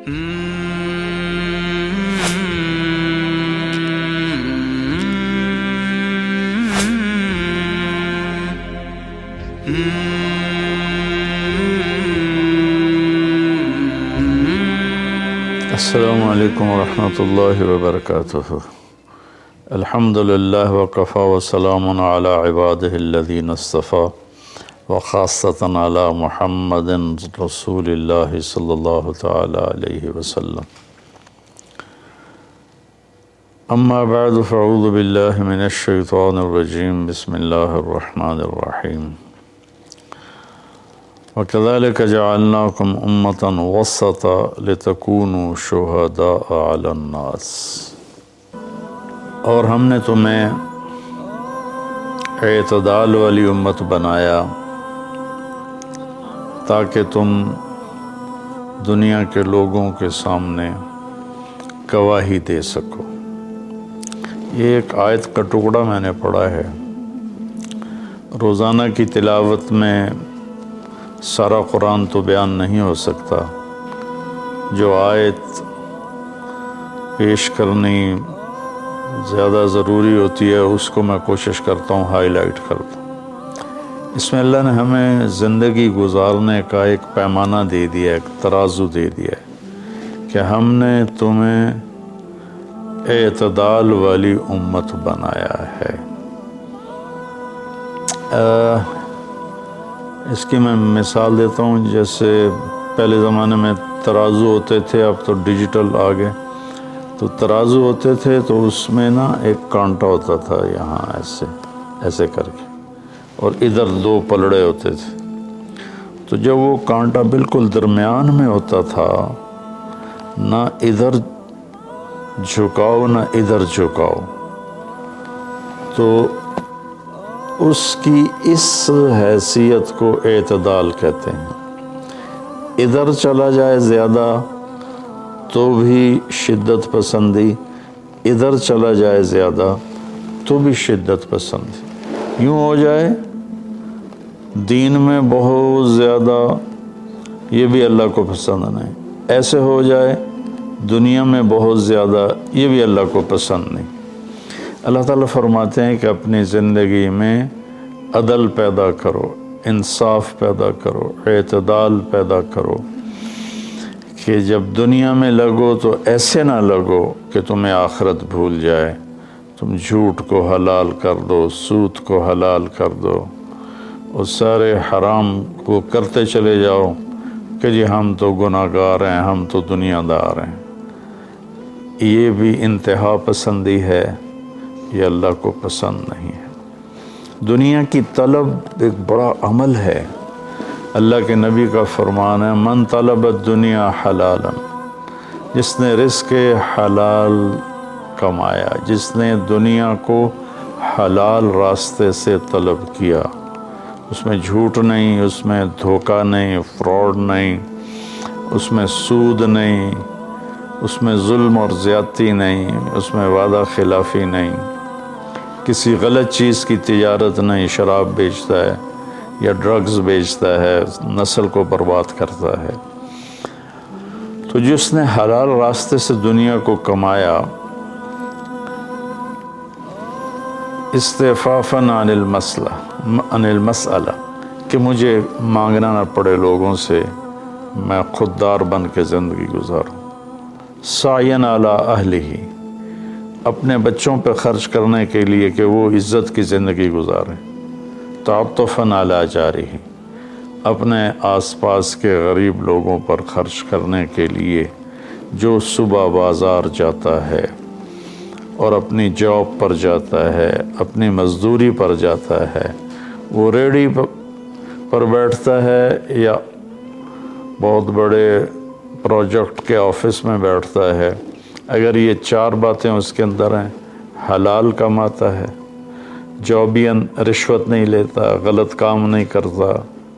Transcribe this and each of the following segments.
السلام علیکم ورحمۃ اللہ وبرکاتہ۔ الحمدللہ وکفی وسلام علی عبادہ الذین اصطفیٰ وخاصۃ علی محمد رسول اللہ صلی اللہ تعالی علیہ وسلم۔ اما بعد فاعوذ باللہ من الشیطان الرجیم، بسم اللہ الرحمن الرحیم۔ وَكَذَلِكَ جَعَلْنَاكُمْ أُمَّةً وَسَطًا لِتَكُونُوا شُهَدَاءَ عَلَى النَّاسِ، اور ہم نے تمہیں اعتدال والی امت بنایا تاکہ تم دنیا کے لوگوں کے سامنے گواہی دے سکو۔ یہ ایک آیت کا ٹکڑا میں نے پڑھا ہے۔ روزانہ کی تلاوت میں سارا قرآن تو بیان نہیں ہو سکتا، جو آیت پیش کرنی زیادہ ضروری ہوتی ہے اس کو میں کوشش کرتا ہوں ہائی لائٹ کرتا ہوں۔ اس میں اللہ نے ہمیں زندگی گزارنے کا ایک پیمانہ دے دیا، ایک ترازو دے دیا ہے کہ ہم نے تمہیں اعتدال والی امت بنایا ہے۔ اس کی میں مثال دیتا ہوں، جیسے پہلے زمانے میں ترازو ہوتے تھے، اب تو ڈیجیٹل آ گئے۔ تو ترازو ہوتے تھے تو اس میں نا ایک کانٹا ہوتا تھا یہاں ایسے کر کے، اور ادھر دو پلڑے ہوتے تھے۔ تو جب وہ کانٹا بالکل درمیان میں ہوتا تھا، نہ ادھر جھکاؤ نہ ادھر جھکاؤ، تو اس کی اس حیثیت کو اعتدال کہتے ہیں۔ ادھر چلا جائے زیادہ تو بھی شدت پسندی، ادھر چلا جائے زیادہ تو بھی شدت پسندی۔ یوں ہو جائے دین میں بہت زیادہ، یہ بھی اللہ کو پسند نہیں۔ ایسے ہو جائے دنیا میں بہت زیادہ، یہ بھی اللہ کو پسند نہیں۔ اللہ تعالیٰ فرماتے ہیں کہ اپنی زندگی میں عدل پیدا کرو، انصاف پیدا کرو، اعتدال پیدا کرو، کہ جب دنیا میں لگو تو ایسے نہ لگو کہ تمہیں آخرت بھول جائے، تم جھوٹ کو حلال کر دو، سود کو حلال کر دو، اور سارے حرام کو کرتے چلے جاؤ کہ جی ہم تو گناہ گار ہیں، ہم تو دنیا دار ہیں۔ یہ بھی انتہا پسندی ہے، یہ اللہ کو پسند نہیں ہے۔ دنیا کی طلب ایک بڑا عمل ہے۔ اللہ کے نبی کا فرمان ہے، من طلب الدنیا حلالا، جس نے رزق حلال کمایا، جس نے دنیا کو حلال راستے سے طلب کیا، اس میں جھوٹ نہیں، اس میں دھوکہ نہیں، فراڈ نہیں، اس میں سود نہیں، اس میں ظلم اور زیادتی نہیں، اس میں وعدہ خلافی نہیں، کسی غلط چیز کی تجارت نہیں، شراب بیچتا ہے یا ڈرگز بیچتا ہے، نسل کو برباد کرتا ہے۔ تو جس نے حلال راستے سے دنیا کو کمایا، استعفافاً عن المسئلہ، کہ مجھے مانگنا نہ پڑے لوگوں سے، میں خوددار بن کے زندگی گزاروں۔ سعیاً علی اہلہ، اپنے بچوں پہ خرچ کرنے کے لیے کہ وہ عزت کی زندگی گزاریں۔ تعطفاً علی جارہ، اپنے آس پاس کے غریب لوگوں پر خرچ کرنے کے لیے، جو صبح بازار جاتا ہے اور اپنی جاب پر جاتا ہے، اپنی مزدوری پر جاتا ہے، وہ ریڑھی پر بیٹھتا ہے یا بہت بڑے پروجیکٹ کے آفس میں بیٹھتا ہے، اگر یہ چار باتیں اس کے اندر ہیں، حلال کماتا ہے، جابین رشوت نہیں لیتا، غلط کام نہیں کرتا،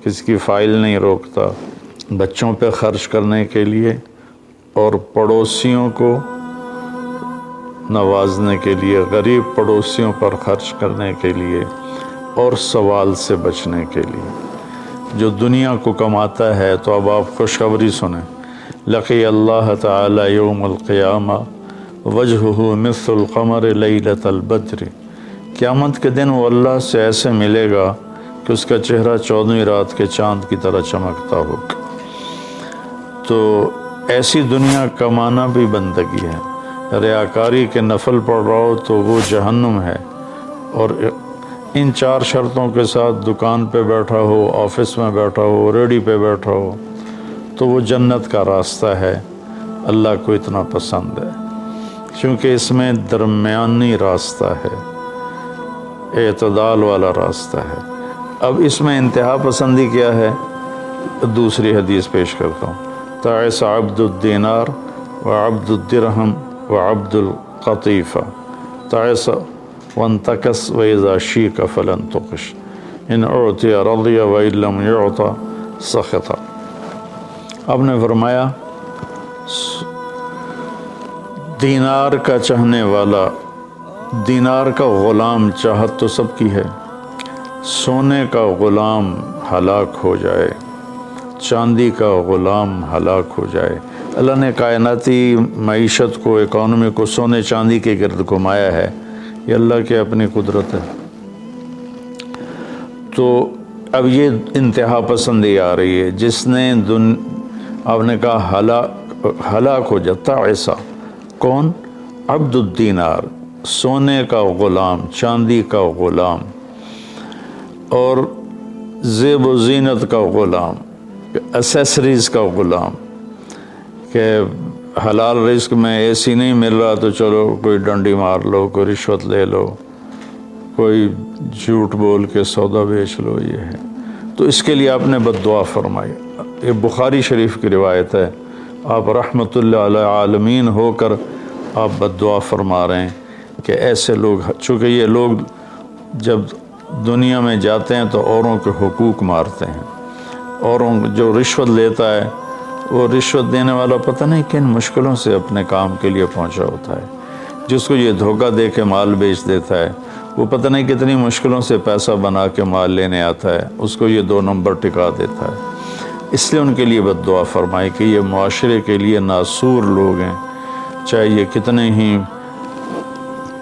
کسی کی فائل نہیں روکتا، بچوں پہ خرچ کرنے کے لیے اور پڑوسیوں کو نوازنے کے لیے، غریب پڑوسیوں پر خرچ کرنے کے لیے اور سوال سے بچنے کے لیے، جو دنیا کو کماتا ہے۔ تو اب آپ خوشخبری سنیں، لقی اللہ تعالی یوم القیامہ وجہہ مثل القمر لیلۃ البدر، قیامت کے دن وہ اللہ سے ایسے ملے گا کہ اس کا چہرہ 14ویں رات کے چاند کی طرح چمکتا ہوگا۔ تو ایسی دنیا کمانا بھی بندگی ہے۔ ریاکاری کے نفل پڑھ رہا ہو تو وہ جہنم ہے، اور ان 4 شرطوں کے ساتھ دکان پہ بیٹھا ہو، آفس میں بیٹھا ہو، ریڈی پہ بیٹھا ہو تو وہ جنت کا راستہ ہے۔ اللہ کو اتنا پسند ہے کیونکہ اس میں درمیانی راستہ ہے، اعتدال والا راستہ ہے۔ اب اس میں انتہا پسندی کیا ہے؟ دوسری حدیث پیش کرتا ہوں۔ تعس عبد الدینار وعبد الدرہم وعبد القطیفہ، تعس وانتکس وإذا شیک فلن تقش، ان اعطی رضی وإن لم یعط سخط۔ اب نے فرمایا دینار کا چاہنے والا، دینار کا غلام چاہت تو سب کی ہے، سونے کا غلام ہلاک ہو جائے، چاندی کا غلام ہلاک ہو جائے۔ اللہ نے کائناتی معیشت کو، اکانومی کو سونے چاندی کے گرد گھمایا ہے، یہ اللہ کی اپنی قدرت ہے۔ تو اب یہ انتہا پسندی آ رہی ہے، جس نے آپ نے کہا ہلاک ہو جاتا ایسا کون؟ عبد الدینار، سونے کا غلام، چاندی کا غلام، اور زیب و زینت کا غلام، اسیسریز کا غلام، کہ حلال رزق میں ایسی نہیں مل رہا تو چلو کوئی ڈنڈی مار لو، کوئی رشوت لے لو، کوئی جھوٹ بول کے سودا بیچ لو، یہ ہے۔ تو اس کے لیے آپ نے بد دعا فرمائی۔ یہ بخاری شریف کی روایت ہے، آپ رحمت اللہ علی عالمین ہو کر آپ بد دعا فرما رہے ہیں کہ ایسے لوگ، چونکہ یہ لوگ جب دنیا میں جاتے ہیں تو اوروں کے حقوق مارتے ہیں، اوروں جو رشوت لیتا ہے وہ رشوت دینے والا پتہ نہیں کن مشکلوں سے اپنے کام کے لیے پہنچا ہوتا ہے، جس کو یہ دھوکہ دے کے مال بیچ دیتا ہے وہ پتہ نہیں کتنی مشکلوں سے پیسہ بنا کے مال لینے آتا ہے، اس کو یہ 2 نمبر ٹکا دیتا ہے۔ اس لیے ان کے لیے بد دعا فرمائی کہ یہ معاشرے کے لیے ناسور لوگ ہیں، چاہے یہ کتنے ہی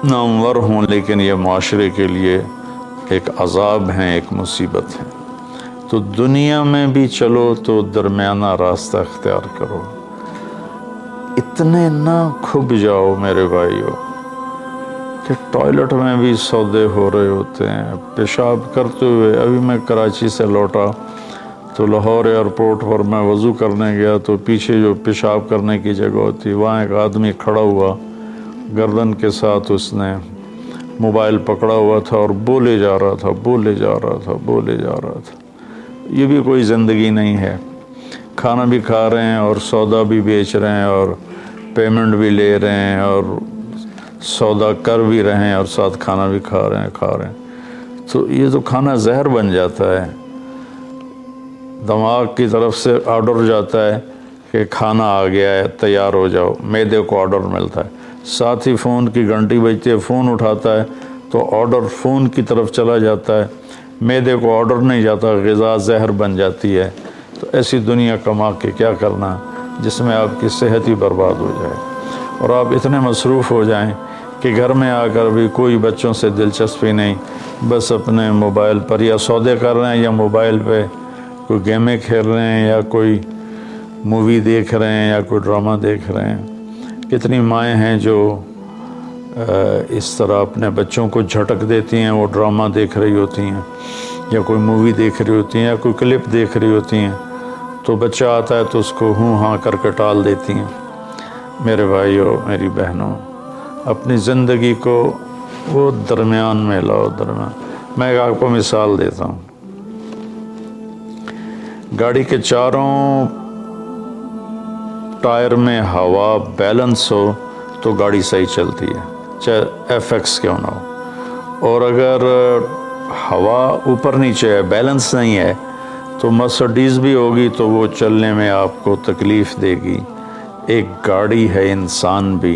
نامور ہوں، لیکن یہ معاشرے کے لیے ایک عذاب ہیں، ایک مصیبت ہے۔ تو دنیا میں بھی چلو تو درمیانہ راستہ اختیار کرو، اتنے نہ کھب جاؤ میرے بھائیو کہ ٹوائلٹ میں بھی سودے ہو رہے ہوتے ہیں پیشاب کرتے ہوئے۔ ابھی میں کراچی سے لوٹا تو لاہور ایئرپورٹ پر میں وضو کرنے گیا تو پیچھے جو پیشاب کرنے کی جگہ ہوتی، وہاں ایک آدمی کھڑا ہوا، گردن کے ساتھ اس نے موبائل پکڑا ہوا تھا اور بولے جا رہا تھا، بولے جا رہا تھا، بولے جا رہا تھا۔ یہ بھی کوئی زندگی نہیں ہے، کھانا بھی کھا رہے ہیں اور سودا بھی بیچ رہے ہیں اور پیمنٹ بھی لے رہے ہیں اور سودا کر بھی رہے ہیں اور ساتھ کھانا بھی کھا رہے ہیں۔ تو یہ تو کھانا زہر بن جاتا ہے، دماغ کی طرف سے آرڈر جاتا ہے کہ کھانا آ گیا ہے، تیار ہو جاؤ، معدے کو آرڈر ملتا ہے، ساتھ ہی فون کی گھنٹی بجتی ہے، فون اٹھاتا ہے تو آرڈر فون کی طرف چلا جاتا ہے، معدے کو آرڈر نہیں جاتا، غذا زہر بن جاتی ہے۔ تو ایسی دنیا کما کے کیا کرنا جس میں آپ کی صحت ہی برباد ہو جائے اور آپ اتنے مصروف ہو جائیں کہ گھر میں آ کر بھی کوئی بچوں سے دلچسپی نہیں، بس اپنے موبائل پر یا سودے کر رہے ہیں یا موبائل پہ کوئی گیمیں کھیل رہے ہیں یا کوئی مووی دیکھ رہے ہیں یا کوئی ڈرامہ دیکھ رہے ہیں۔ کتنی مائیں ہیں جو اس طرح اپنے بچوں کو جھٹک دیتی ہیں، وہ ڈرامہ دیکھ رہی ہوتی ہیں یا کوئی مووی دیکھ رہی ہوتی ہیں یا کوئی کلپ دیکھ رہی ہوتی ہیں، تو بچہ آتا ہے تو اس کو ہوں ہاں کر کے ٹال دیتی ہیں۔ میرے بھائیو، میری بہنوں، اپنی زندگی کو وہ درمیان میں لاؤ، درمیان۔ میں ایک آپ کو مثال دیتا ہوں، گاڑی کے چاروں ٹائر میں ہوا بیلنس ہو تو گاڑی صحیح چلتی ہے، چاہے ایف ایکس کیوں نہ ہو، اور اگر ہوا اوپر نیچے ہے، بیلنس نہیں ہے، تو مرسڈیز بھی ہوگی تو وہ چلنے میں آپ کو تکلیف دے گی۔ ایک گاڑی ہے، انسان بھی،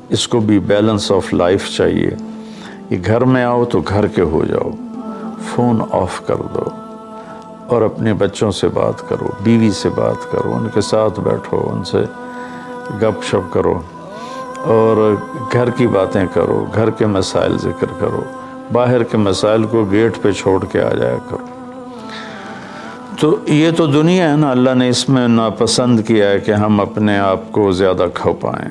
اس کو بھی بیلنس آف لائف چاہیے۔ یہ گھر میں آؤ تو گھر کے ہو جاؤ، فون آف کر دو اور اپنے بچوں سے بات کرو، بیوی سے بات کرو، ان کے ساتھ بیٹھو، ان سے گپ شپ کرو، اور گھر کی باتیں کرو، گھر کے مسائل ذکر کرو، باہر کے مسائل کو گیٹ پہ چھوڑ کے آ جایا کرو۔ تو یہ تو دنیا ہے نا، اللہ نے اس میں ناپسند کیا ہے کہ ہم اپنے آپ کو زیادہ کھو پائیں،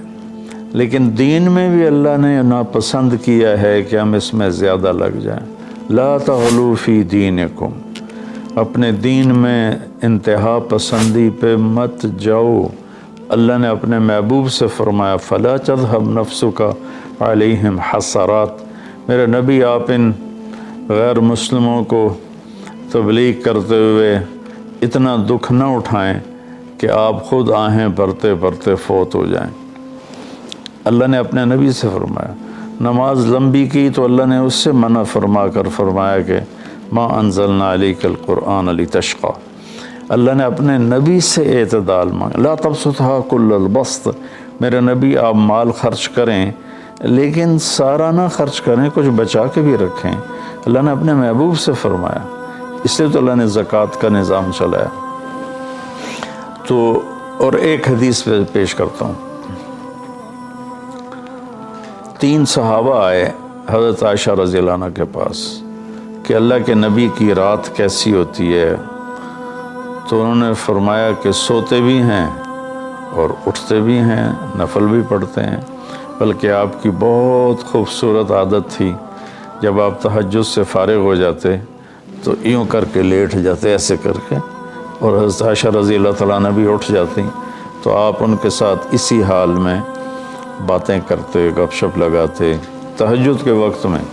لیکن دین میں بھی اللہ نے ناپسند کیا ہے کہ ہم اس میں زیادہ لگ جائیں۔ لا تغلوا فی دینکم، اپنے دین میں انتہا پسندی پہ مت جاؤ۔ اللہ نے اپنے محبوب سے فرمایا فلا تذهب نفسک علیہم حسرات، میرے نبی آپ ان غیر مسلموں کو تبلیغ کرتے ہوئے اتنا دکھ نہ اٹھائیں کہ آپ خود آہیں بھرتے بھرتے فوت ہو جائیں۔ اللہ نے اپنے نبی سے فرمایا، نماز لمبی کی تو اللہ نے اس سے منع فرما کر فرمایا کہ ما انزلنا علیک القرآن لتشقی۔ اللہ نے اپنے نبی سے اعتدال مانگا، لا تبسطها کل البسط، میرے نبی آپ مال خرچ کریں لیکن سارا نہ خرچ کریں، کچھ بچا کے بھی رکھیں۔ اللہ نے اپنے محبوب سے فرمایا، اس لیے تو اللہ نے زکوٰۃ کا نظام چلایا۔ تو اور ایک حدیث پہ پیش کرتا ہوں، 3 صحابہ آئے حضرت عائشہ رضی اللہ عنہ کے پاس کہ اللہ کے نبی کی رات کیسی ہوتی ہے، تو انہوں نے فرمایا کہ سوتے بھی ہیں اور اٹھتے بھی ہیں، نفل بھی پڑھتے ہیں، بلکہ آپ کی بہت خوبصورت عادت تھی، جب آپ تہجد سے فارغ ہو جاتے تو یوں کر کے لیٹ جاتے، ایسے کر کے، اور حضرت عائشہ رضی اللہ تعالیٰ عنہ بھی اٹھ جاتی تو آپ ان کے ساتھ اسی حال میں باتیں کرتے، گپ شپ لگاتے۔ تہجد کے وقت میں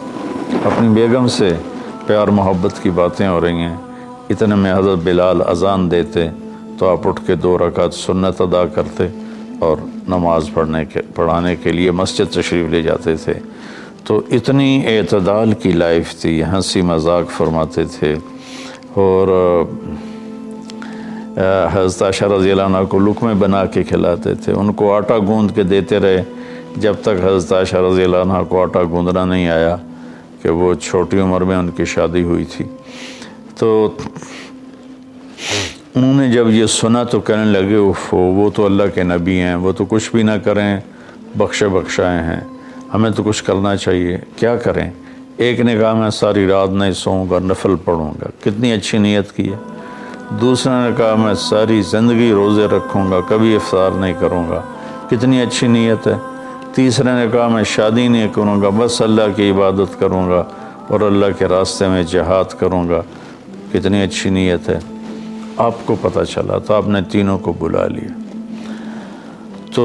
اپنی بیگم سے پیار محبت کی باتیں ہو رہی ہیں، اتنے میں حضرت بلال اذان دیتے تو آپ اٹھ کے 2 رکعت سنت ادا کرتے اور نماز پڑھانے کے لیے مسجد تشریف لے جاتے تھے۔ تو اتنی اعتدال کی لائف تھی، ہنسی مذاق فرماتے تھے، اور حضرت عائشہ رضی اللہ عنہ کو لقمے بنا کے کھلاتے تھے، ان کو آٹا گوندھ کے دیتے رہے جب تک حضرت عائشہ رضی اللہ عنہ کو آٹا گوندھنا نہیں آیا، کہ وہ چھوٹی عمر میں ان کی شادی ہوئی تھی۔ تو انہوں نے جب یہ سنا تو کہنے لگے وہ تو اللہ کے نبی ہیں، وہ تو کچھ بھی نہ کریں، بخشے بخشائے ہیں، ہمیں تو کچھ کرنا چاہیے، کیا کریں؟ ایک نے کہا میں ساری رات نہیں سوؤں گا، نفل پڑھوں گا، کتنی اچھی نیت کی ہے۔ دوسرے نے کہا میں ساری زندگی روزے رکھوں گا، کبھی افطار نہیں کروں گا، کتنی اچھی نیت ہے۔ تیسرے نے کہا میں شادی نہیں کروں گا، بس اللہ کی عبادت کروں گا اور اللہ کے راستے میں جہاد کروں گا، کتنی اچھی نیت ہے۔ آپ کو پتہ چلا تو آپ نے تینوں کو بلا لیا۔ تو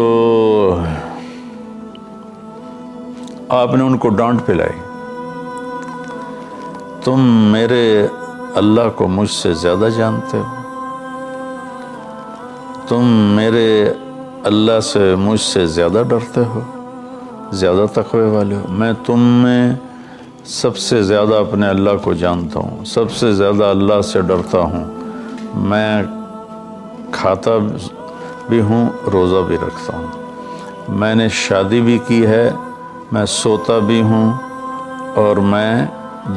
آپ نے ان کو ڈانٹ پلائی، تم میرے اللہ کو مجھ سے زیادہ جانتے ہو، تم میرے اللہ سے مجھ سے زیادہ ڈرتے ہو، زیادہ تقوی والے ہو، میں تم میں سب سے زیادہ اپنے اللہ کو جانتا ہوں، سب سے زیادہ اللہ سے ڈرتا ہوں، میں کھاتا بھی ہوں، روزہ بھی رکھتا ہوں، میں نے شادی بھی کی ہے، میں سوتا بھی ہوں اور میں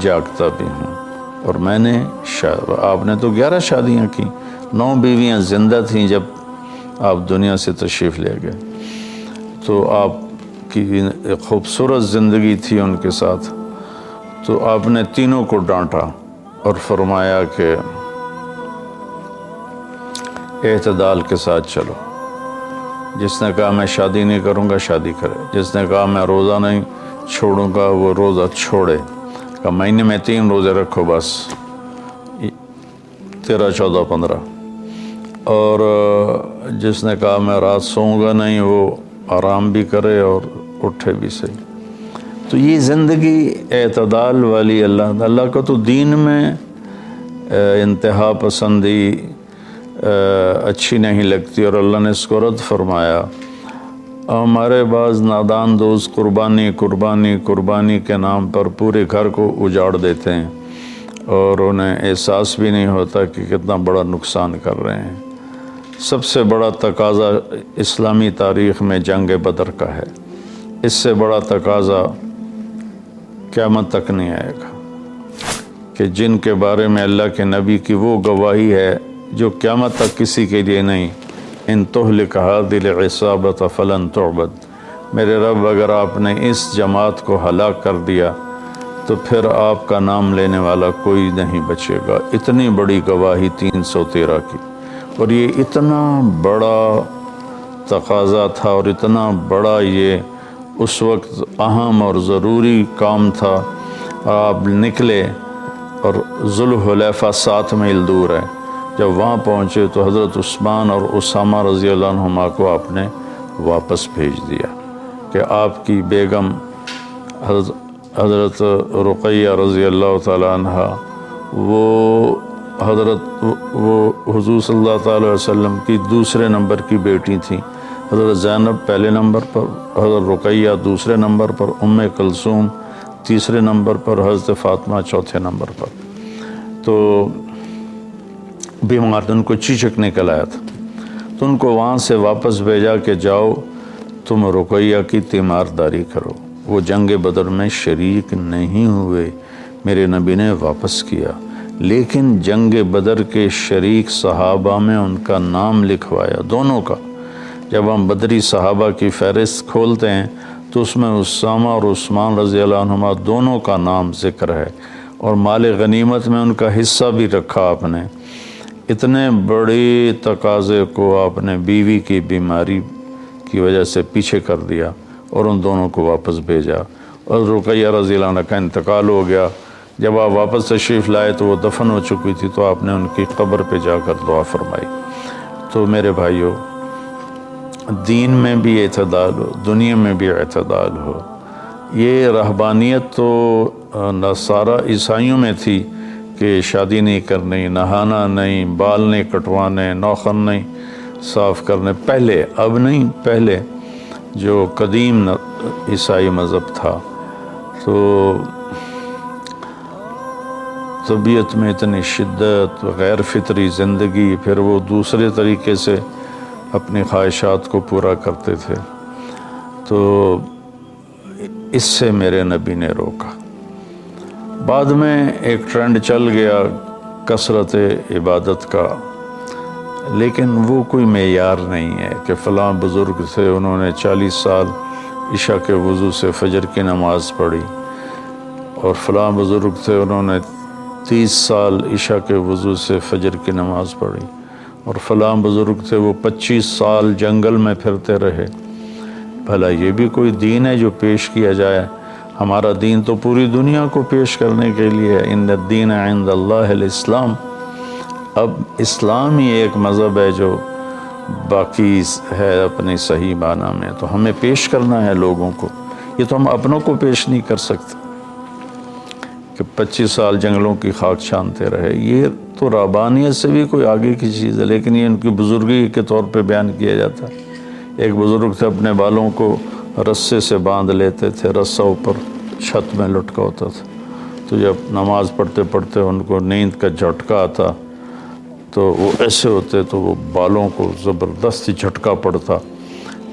جاگتا بھی ہوں، اور میں نے آپ نے تو 11 شادیاں کی، 9 بیویاں زندہ تھیں جب آپ دنیا سے تشریف لے گئے، تو آپ کی خوبصورت زندگی تھی ان کے ساتھ۔ تو آپ نے تینوں کو ڈانٹا اور فرمایا کہ اعتدال کے ساتھ چلو، جس نے کہا میں شادی نہیں کروں گا شادی کرے، جس نے کہا میں روزہ نہیں چھوڑوں گا وہ روزہ چھوڑے، کہ مہینے میں 3 روزے رکھو بس، 13 14 15، اور جس نے کہا میں رات سوؤں گا نہیں وہ آرام بھی کرے اور اٹھے بھی صحیح۔ تو یہ زندگی اعتدال والی، اللہ کا تو دین میں انتہا پسندی اچھی نہیں لگتی، اور اللہ نے اس کو رد فرمایا۔ ہمارے بعض نادان دوست قربانی قربانی قربانی کے نام پر پورے گھر کو اجاڑ دیتے ہیں اور انہیں احساس بھی نہیں ہوتا کہ کتنا بڑا نقصان کر رہے ہیں۔ سب سے بڑا تقاضا اسلامی تاریخ میں جنگ بدر کا ہے، اس سے بڑا تقاضا قیامت تک نہیں آئے گا۔ کہ جن کے بارے میں اللہ کے نبی کی وہ گواہی ہے جو قیامت تک کسی کے لیے نہیں، ان تہلک هذه العصابة فلن تعبد، میرے رب اگر آپ نے اس جماعت کو ہلاک کر دیا تو پھر آپ کا نام لینے والا کوئی نہیں بچے گا۔ اتنی بڑی گواہی 313 کی، اور یہ اتنا بڑا تقاضا تھا اور اتنا بڑا یہ اس وقت اہم اور ضروری کام تھا۔ آپ نکلے اور ذوالحلیفہ 7 میل دور ہے، جب وہاں پہنچے تو حضرت عثمان اور اسامہ رضی اللہ عنہما کو آپ نے واپس بھیج دیا کہ آپ کی بیگم حضرت رقیہ رضی اللہ تعالی عنہ وہ حضور صلی اللہ تعالی علیہ وسلم کی دوسرے نمبر کی بیٹی تھیں۔ حضرت زینب پہلے نمبر پر، حضرت رقیہ دوسرے نمبر پر، ام کلثوم تیسرے نمبر پر، حضرت فاطمہ چوتھے نمبر پر۔ تو بیمار ان کو چیچک نکل آیا تھا، تو ان کو وہاں سے واپس بھیجا کہ جاؤ تم رقیہ کی تیمارداری کرو۔ وہ جنگ بدر میں شریک نہیں ہوئے، میرے نبی نے واپس کیا، لیکن جنگ بدر کے شریک صحابہ میں ان کا نام لکھوایا، دونوں کا۔ جب ہم بدری صحابہ کی فہرست کھولتے ہیں تو اس میں اسامہ اور عثمان رضی اللہ عنہما دونوں کا نام ذکر ہے، اور مال غنیمت میں ان کا حصہ بھی رکھا آپ نے۔ اتنے بڑے تقاضے کو آپ نے بیوی کی بیماری کی وجہ سے پیچھے کر دیا اور ان دونوں کو واپس بھیجا، اور رقیہ رضی اللہ عنہ کا انتقال ہو گیا۔ جب آپ واپس تشریف لائے تو وہ دفن ہو چکی تھی، تو آپ نے ان کی قبر پہ جا کر دعا فرمائی۔ تو میرے بھائیوں، دین میں بھی اعتدال ہو، دنیا میں بھی اعتدال ہو۔ یہ رہبانیت تو نصارہ عیسائیوں میں تھی کہ شادی نہیں کرنی، نہانا نہیں، بال نہیں کٹوانے، نوخن نہیں صاف کرنے، پہلے، اب نہیں، پہلے جو قدیم عیسائی مذہب تھا۔ تو طبیعت میں اتنی شدت، غیر فطری زندگی، پھر وہ دوسرے طریقے سے اپنی خواہشات کو پورا کرتے تھے، تو اس سے میرے نبی نے روکا۔ بعد میں ایک ٹرینڈ چل گیا کثرت عبادت کا، لیکن وہ کوئی معیار نہیں ہے کہ فلاں بزرگ تھے، انہوں نے 40 سال عشاء کے وضو سے فجر کی نماز پڑھی، اور فلاں بزرگ تھے انہوں نے 30 سال عشاء کے وضو سے فجر کی نماز پڑھی، اور فلاں بزرگ تھے وہ 25 سال جنگل میں پھرتے رہے۔ بھلا یہ بھی کوئی دین ہے جو پیش کیا جائے؟ ہمارا دین تو پوری دنیا کو پیش کرنے کے لیے ہے۔ ان الدین عند اللہ الاسلام۔ اب اسلام ہی ایک مذہب ہے جو باقی ہے اپنی صحیح معنی میں، تو ہمیں پیش کرنا ہے لوگوں کو۔ یہ تو ہم اپنوں کو پیش نہیں کر سکتے کہ 25 سال جنگلوں کی خاک چھانتے رہے۔ یہ تو رہبانیت سے بھی کوئی آگے کی چیز ہے، لیکن یہ ان کی بزرگی کے طور پہ بیان کیا جاتا ہے۔ ایک بزرگ تھے، اپنے بالوں کو رسے سے باندھ لیتے تھے، رسہ اوپر چھت میں لٹکا ہوتا تھا، تو جب نماز پڑھتے پڑھتے ان کو نیند کا جھٹکا آتا تو وہ ایسے ہوتے تو وہ بالوں کو زبردستی جھٹکا پڑتا،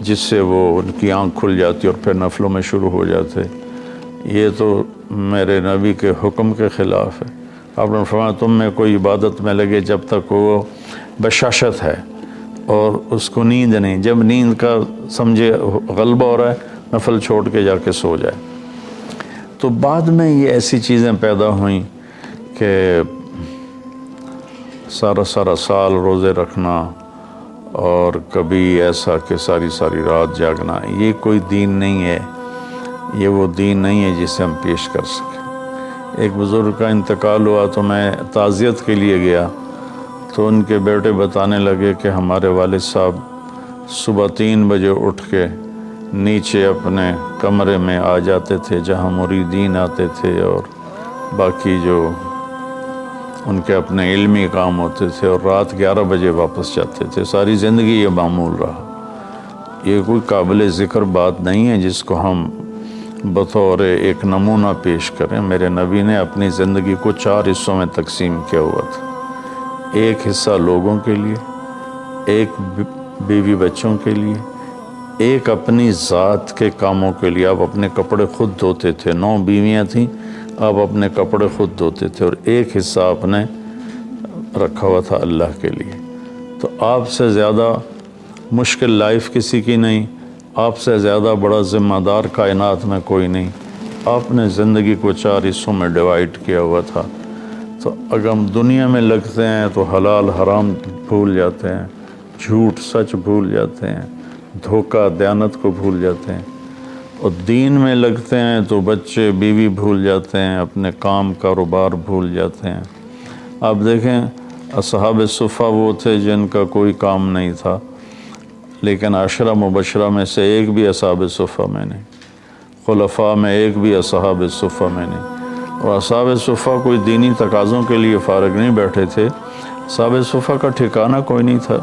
جس سے وہ ان کی آنکھ کھل جاتی اور پھر نفلوں میں شروع ہو جاتے۔ یہ تو میرے نبی کے حکم کے خلاف ہے۔ آپ نے فرمایا تم میں کوئی عبادت میں لگے جب تک وہ بشاشت ہے اور اس کو نیند نہیں، جب نیند کا سمجھے غلبہ ہو رہا ہے نفل چھوڑ کے جا کے سو جائے۔ تو بعد میں یہ ایسی چیزیں پیدا ہوئیں کہ سارا سال روزے رکھنا، اور کبھی ایسا کہ ساری رات جاگنا، یہ کوئی دین نہیں ہے، یہ وہ دین نہیں ہے جسے ہم پیش کر سکیں۔ ایک بزرگ کا انتقال ہوا تو میں تعزیت کے لیے گیا، تو ان کے بیٹے بتانے لگے کہ ہمارے والد صاحب صبح 3 بجے اٹھ کے نیچے اپنے کمرے میں آ جاتے تھے جہاں مریدین آتے تھے اور باقی جو ان کے اپنے علمی کام ہوتے تھے، اور رات 11 بجے واپس جاتے تھے۔ ساری زندگی یہ معمول رہا۔ یہ کوئی قابل ذکر بات نہیں ہے جس کو ہم بطور ایک نمونہ پیش کریں۔ میرے نبی نے اپنی زندگی کو 4 حصوں میں تقسیم کیا ہوا تھا۔ ایک حصہ لوگوں کے لیے، ایک بیوی بچوں کے لیے، ایک اپنی ذات کے کاموں کے لیے۔ آپ اپنے کپڑے خود دھوتے تھے، 9 بیویاں تھیں، آپ اپنے کپڑے خود دھوتے تھے اور ایک حصہ آپ نے رکھا ہوا تھا اللہ کے لیے۔ تو آپ سے زیادہ مشکل لائف کسی کی نہیں، آپ سے زیادہ بڑا ذمہ دار کائنات میں کوئی نہیں۔ آپ نے زندگی کو 4 حصوں میں ڈیوائڈ کیا ہوا تھا۔ تو اگر ہم دنیا میں لگتے ہیں تو حلال حرام بھول جاتے ہیں، جھوٹ سچ بھول جاتے ہیں، دھوکہ دیانت کو بھول جاتے ہیں، اور دین میں لگتے ہیں تو بچے بیوی بھول جاتے ہیں، اپنے کام کاروبار بھول جاتے ہیں۔ آپ دیکھیں اصحاب صفہ وہ تھے جن کا کوئی کام نہیں تھا، لیکن 10 مبشرہ میں سے ایک بھی اصحاب صفہ میں نہیں، خلفاء میں ایک بھی اصحاب صفہ میں نہیں۔ اور اصحاب صفہ کوئی دینی تقاضوں کے لیے فارغ نہیں بیٹھے تھے، اصحاب صفہ کا ٹھکانہ کوئی نہیں تھا۔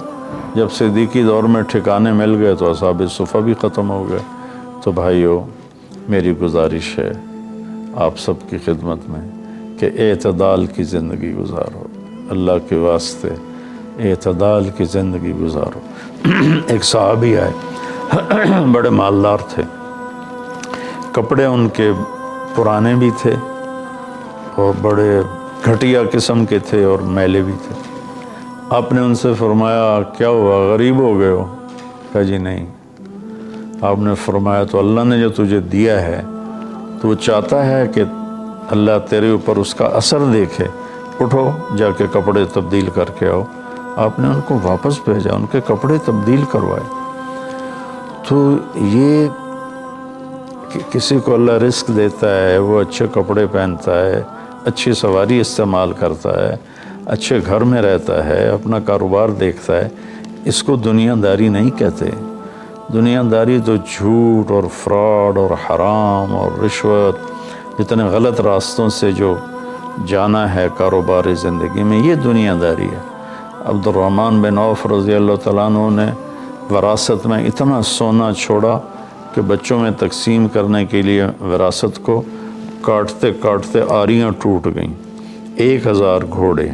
جب صدیقی دور میں ٹھکانے مل گئے تو اصحاب صفہ بھی ختم ہو گئے۔ تو بھائیو، میری گزارش ہے آپ سب کی خدمت میں کہ اعتدال کی زندگی گزارو، اللہ کے واسطے اعتدال کی زندگی گزارو۔ ایک صحابی آئے، بڑے مالدار تھے، کپڑے ان کے پرانے بھی تھے اور بڑے گھٹیا قسم کے تھے اور میلے بھی تھے۔ آپ نے ان سے فرمایا کیا ہوا، غریب ہو گئے ہو؟ کہا جی نہیں۔ آپ نے فرمایا تو اللہ نے جو تجھے دیا ہے تو وہ چاہتا ہے کہ اللہ تیرے اوپر اس کا اثر دیکھے، اٹھو جا کے کپڑے تبدیل کر کے آؤ۔ آپ نے ان کو واپس بھیجا، ان کے کپڑے تبدیل کروائے۔ تو یہ کہ کسی کو اللہ رزق دیتا ہے، وہ اچھے کپڑے پہنتا ہے، اچھی سواری استعمال کرتا ہے، اچھے گھر میں رہتا ہے، اپنا کاروبار دیکھتا ہے، اس کو دنیا داری نہیں کہتے۔ دنیا داری تو جھوٹ اور فراڈ اور حرام اور رشوت، جتنے غلط راستوں سے جو جانا ہے کاروباری زندگی میں، یہ دنیا داری ہے۔ عبد الرحمن بن عوف رضی اللہ تعالیٰ عنہ نے وراثت میں اتنا سونا چھوڑا کہ بچوں میں تقسیم کرنے کے لیے وراثت کو کاٹتے کاٹتے آریاں ٹوٹ گئیں۔ 1000 گھوڑے،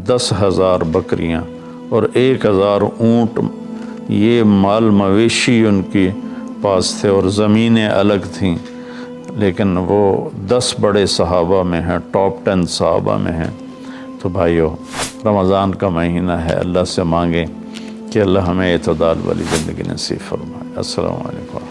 10,000 بکریاں اور 1000 اونٹ، یہ مال مویشی ان کے پاس تھے، اور زمینیں الگ تھیں، لیکن وہ 10 بڑے صحابہ میں ہیں، ٹاپ 10 صحابہ میں ہیں۔ تو بھائیو، رمضان کا مہینہ ہے، اللہ سے مانگیں کہ اللہ ہمیں اعتدال والی زندگی نصیب فرمائے۔ السلام علیکم۔